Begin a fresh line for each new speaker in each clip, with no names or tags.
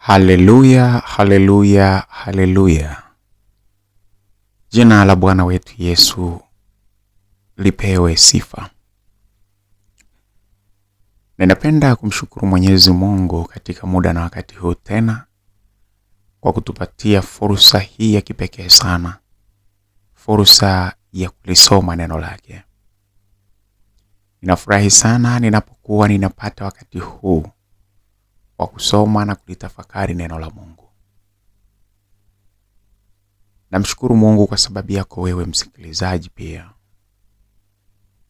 Haleluya, haleluya, haleluya. Jina la Bwana wetu Yesu lipewe sifa. Ninapenda kumshukuru Mwenyezi Mungu katika muda na wakati huu tena kwa kutupatia fursa hii ya kipekee sana. Fursa ya kulisoma neno lake. Ninafurahi sana ninapokuwa ninapata wakati huu wa kusoma na kulitafakari neno la Mungu. Namshukuru Mungu kwa sababu yako wewe msikilizaji pia.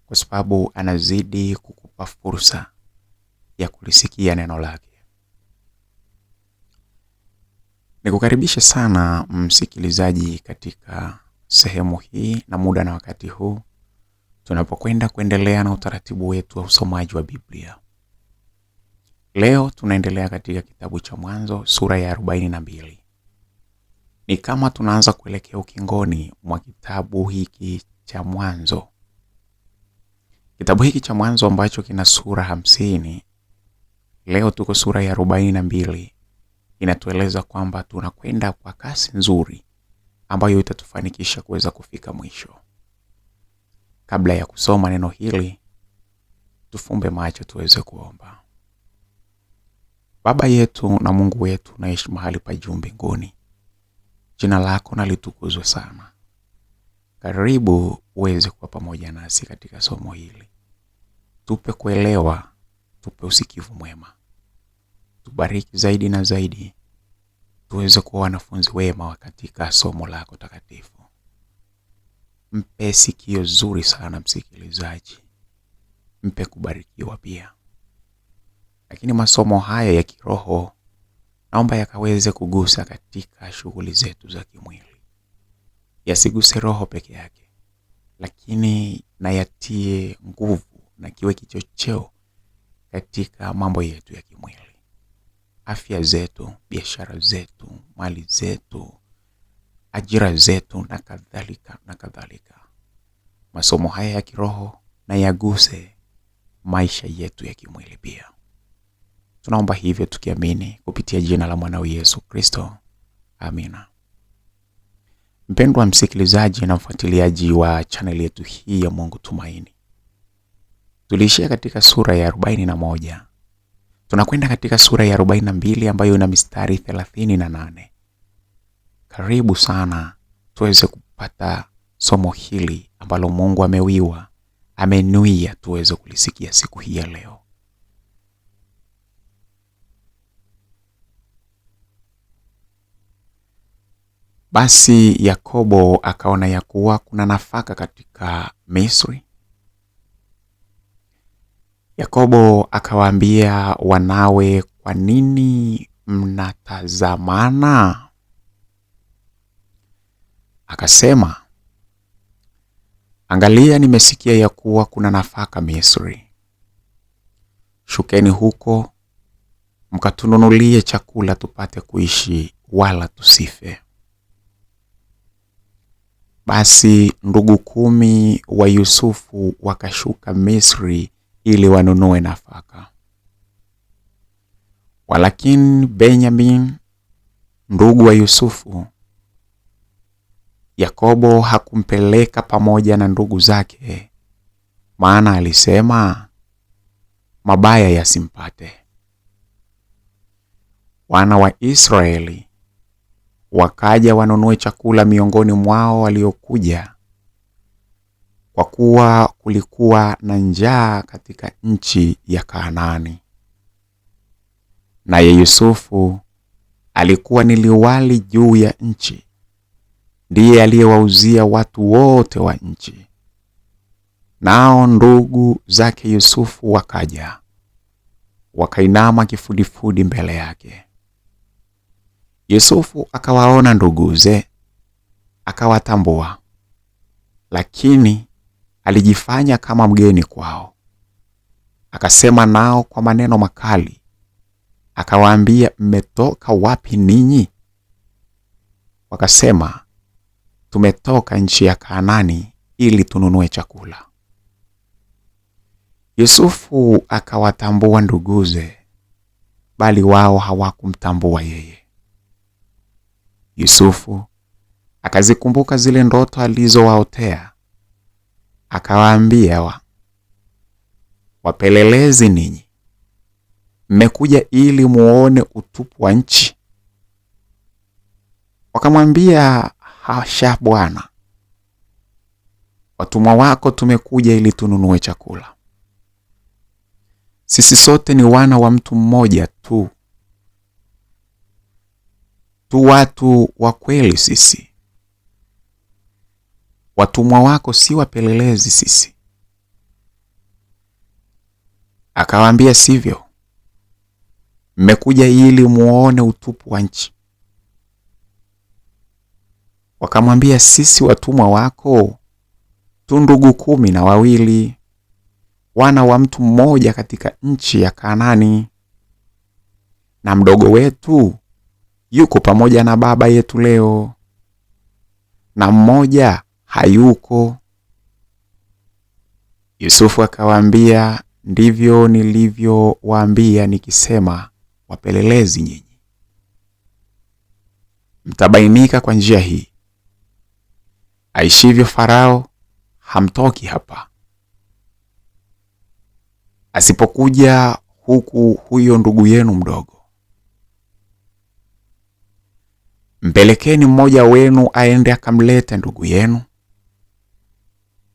Kwa sababu anazidi kukupa fursa ya kulisikia neno lake. Nikukaribisha sana msikilizaji katika sehemu hii na muda na wakati huu tunapokwenda kuendelea na utaratibu wetu wa usomaji wa Biblia. Leo tunaendelea katika kitabu cha Mwanzo sura ya 42. Ni kama tunaanza kuelekea ukingoni mwa kitabu hiki cha Mwanzo. Kitabu hiki cha Mwanzo ambacho kina sura 50. Leo tuko sura ya 42. Inatueleza kwamba tunakwenda kwa kasi nzuri ambayo itatufanikisha kuweza kufika mwisho. Kabla ya kusoma neno hili, tufumbe macho tuweze kuomba. Baba yetu na Mungu wetu unaishi mahali pa juu mbinguni. Jina lako na litukuzwe sana. Karibu uweze kuwa pamoja nasi katika somo hili. Tupe kuelewa, tupe usikivu mwema. Tubariki zaidi na zaidi. Tuweze kuwa wanafunzi wema katika somo lako takatifu. Mpe sikio zuri sana msikilizaji. Mpe kubarikiwa pia. Lakini masomo haya ya kiroho naomba yakaweze kugusa katika shughuli zetu za kimwili. Yasiguse roho peke yake, lakini na yatie nguvu na kiwe kichocheo katika mambo yetu ya kimwili. Afya zetu, biashara zetu, mali zetu, ajira zetu na kadhalika na kadhalika. Masomo haya ya kiroho na yaguse maisha yetu ya kimwili pia. Tunaomba hivyo tukiamini kupitia jina la mwanao Yesu Kristo. Amina. Mpendwa msikilizaji na mfuatiliaji wa channel yetu hii ya Mungu Tumaini. Tulishia katika sura ya 41. Tunakwenda katika sura ya 42 ambayo ina mistari 38. Karibu sana tuweze kupata somo hili ambalo Mungu amenuia tuweze kulisikia siku hii ya leo. Basi Yakobo akaona ya kuwa kuna nafaka katika Misri. Yakobo akawaambia wanawe, kwa nini mnatazamana? Akasema, angalia, nimesikia ya kuwa kuna nafaka Misri. Shukeni huko mkatununulie chakula tupate kuishi wala tusife. Basi ndugu 10 wa Yusufu wakashuka Misri ili wanunue nafaka. Walakini Benyamin, ndugu wa Yusufu, Yakobo hakumpeleka pamoja na ndugu zake, maana alisema, mabaya yasimpate. Wana wa Israeli wakaja wanunue chakula miongoni mwao waliokuja, kwa kuwa kulikuwa na njaa katika nchi ya Kanaani. Naye Yusufu alikuwa ni liwali juu ya nchi, ndiye aliyewauzia watu wote wa nchi. Nao ndugu zake Yusufu wakaja, wakainama kifudifudi mbele yake. Yusufu akawaona nduguze, akawatambua, lakini alijifanya kama mgeni kwao. Akasema nao kwa maneno makali, akawaambia, mmetoka wapi ninyi? Wakasema, tumetoka nchi ya Kanaani ili tununue chakula. Yusufu akawatambua nduguze, bali wao hawakumtambua yeye. Yusufu akazikumbuka zile ndoto alizowaotea, akawaambia, wapelelezi ninyi, mmekuja ili muone utupu wa nchi? Wakamwambia, hasha bwana, watumwa wako tumekuja ili tununue chakula. Sisi sote ni wana wa mtu mmoja tu watu wa kweli sisi. Watumwa wako si wapelelezi sisi. Akawaambia, sivyo, mmekuja ili muone utupu wa nchi. Wakamwambia, sisi watumwa wako tu ndugu 12, wana wa mtu mmoja katika nchi ya Kanaani, na mdogo wetu yuko pamoja na baba yetu leo, na mmoja hayuko. Yusufu akawaambia, ndivyo nilivyowaambia nikisema, wapelelezi nyinyi. Mtabainika kwa njia hii. Aishivyo Farao, hamtoki hapa. Asipokuja huku huyo ndugu yenu mdogo, mpelekeni mmoja wenu aende akamlete ndugu yenu,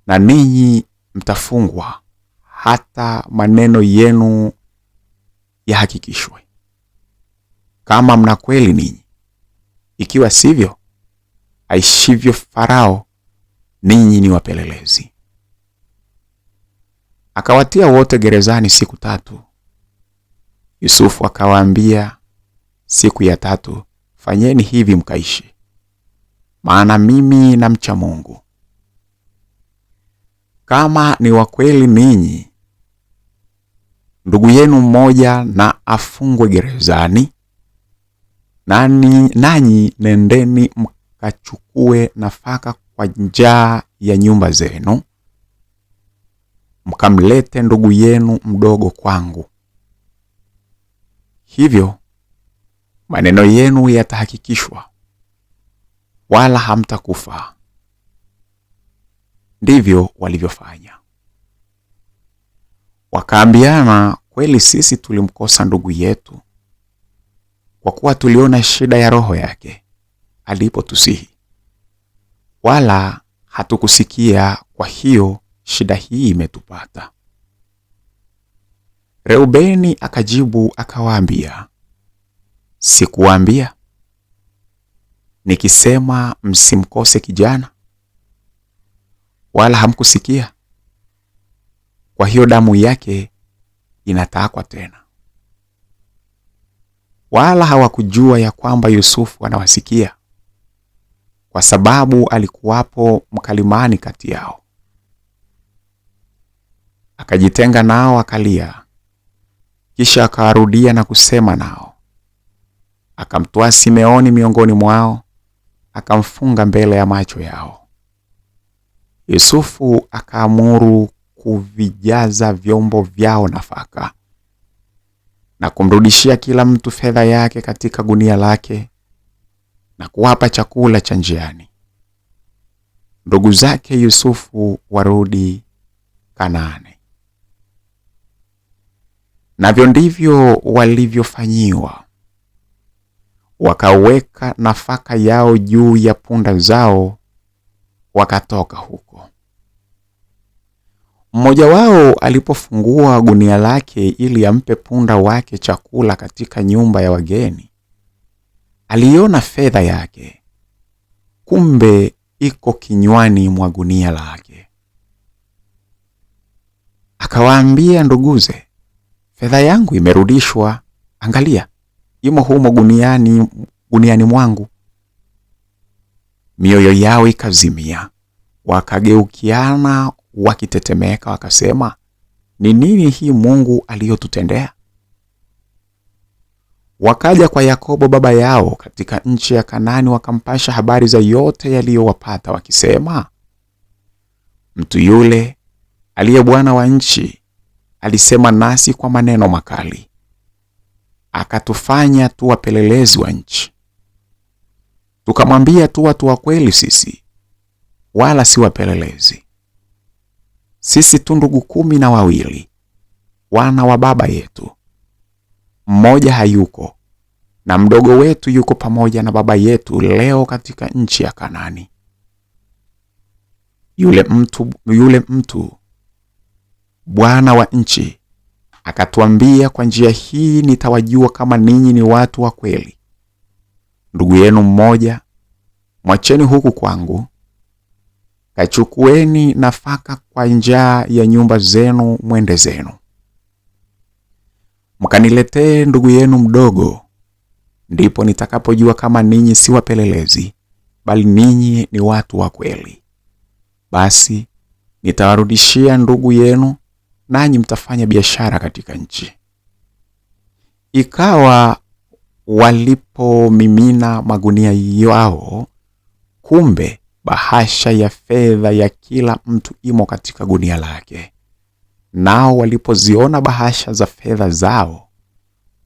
na ninyi mtafungwa hata maneno yenu yahakikishwe, kama mna kweli ninyi. Ikiwa sivyo, aishivyo Farao, ninyi ni wapelelezi. Akawatia wote gerezani siku 3. Yusufu akawaambia, siku ya 3 fanyeni hivi mkaishi, maana mimi namcha Mungu. Kama ni wa kweli ninyi, ndugu yenu mmoja na afungwe gerezani, nanyi nendeni mkachukue nafaka kwa njaa ya nyumba zenu, mkamlete ndugu yenu mdogo kwangu. Hivyo maneno yenu yatahakikishwa, wala hamtakufa. Ndivyo walivyofanya. Wakaambiana, kweli sisi tulimkosa ndugu yetu, kwa kuwa tuliona shida ya roho yake alipotusihi, wala hatukusikia, kwa hiyo shida hii imetupata. Reubeni akajibu akawaambia, sikuwaambia nikisema msimkose kijana? Wala hamkusikia. Kwa hiyo damu yake inatakwa tena. Wala hawakujua ya kwamba Yusufu anawasikia, kwa sababu alikuwapo mkalimani kati yao. Akajitenga nao akalia, kisha akawarudia na kusema nao. Akamtoa Simeoni miongoni mwao, akamfunga mbele ya macho yao. Yusufu akaamuru kuvijaza vyombo vyao nafaka, na kumrudishia kila mtu fedha yake katika gunia lake, na kuwapa chakula cha njiani. Ndugu zake Yusufu warudi Kanaani. Navyo ndivyo walivyofanyiwa. Wakaweka nafaka yao juu ya punda zao, wakatoka huko. Mmoja wao alipofungua gunia lake ili ampe punda wake chakula katika nyumba ya wageni, aliona fedha yake, kumbe iko kinywani mwa gunia lake. Akawaambia nduguze, fedha yangu imerudishwa, angalia, imo humo guniani mwangu. Mioyo yao ikazimia, wakageukiana wakitetemeka, wakasema, ni nini hii Mungu aliyotutendea? Wakaja kwa Yakobo baba yao katika nchi ya Kanaani, wakampasha habari za yote yaliyowapata, wakisema, mtu yule aliye bwana wa nchi alisema nasi kwa maneno makali. akatufanya tu wapelelezi wa nchi. Tukamwambia tu watu wa kweli sisi, wala si wapelelezi. Sisi tu ndugu 12, wana wa baba yetu. Mmoja hayuko, na mdogo wetu yuko pamoja na baba yetu leo katika nchi ya Kanaani. Yule mtu bwana wa nchi akatuambia, kwa njia hii nitawajua kama ninyi ni watu wa kweli. Ndugu yenu mmoja mwacheni huku kwangu, kachukueni nafaka kwa njaa ya nyumba zenu, mwende zenu. Mkaniletee ndugu yenu mdogo, ndipo nitakapojua kama ninyi si wapelelezi, bali ninyi ni watu wa kweli. Basi nitawarudishia ndugu yenu, nanyi mtafanya biashara katika nchi. Ikawa walipomimina magunia yao, kumbe bahasha ya fedha ya kila mtu imo katika gunia lake. Nao walipoziona bahasha za fedha zao,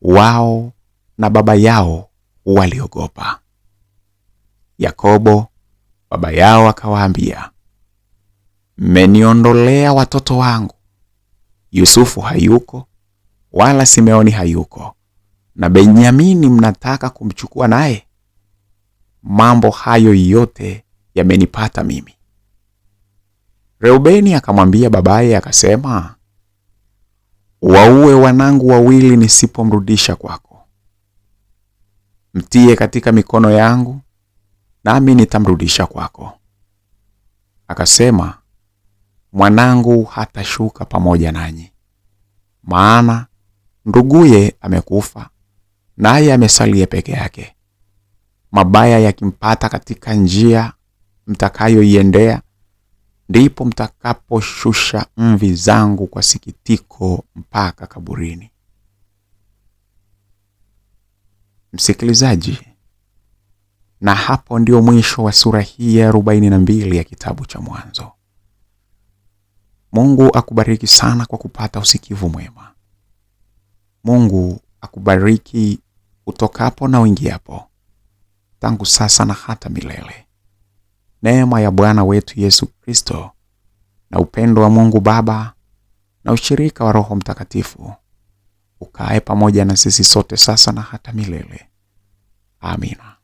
wao na baba yao waliogopa. Yakobo baba yao akawaambia, mmeniondolea watoto wangu. Yusufu hayuko, wala Simeoni hayuko, na Benyamini mnataka kumchukua naye? Mambo hayo yote yamenipata mimi. Reubeni akamwambia babaye akasema, waue wanangu wawili nisipomrudisha kwako. Mtie katika mikono yangu, nami nitamrudisha kwako. Akasema, mwanangu hatashuka pamoja nanyi, maana nduguye amekufa, naye amesalia peke yake. Mabaya yakimpata katika njia mtakayoiendea, ndipo mtakaposhusha mvi zangu kwa sikitiko mpaka kaburini. Msikilizaji, na hapo ndio mwisho wa sura hii ya 42 ya kitabu cha Mwanzo. Mungu akubariki sana kwa kupata usikivu mwema. Mungu akubariki utokapo na uingiapo, tangu sasa na hata milele. Neema ya Bwana wetu Yesu Kristo na upendo wa Mungu Baba na ushirika wa Roho Mtakatifu ukae pamoja na sisi sote sasa na hata milele. Amina.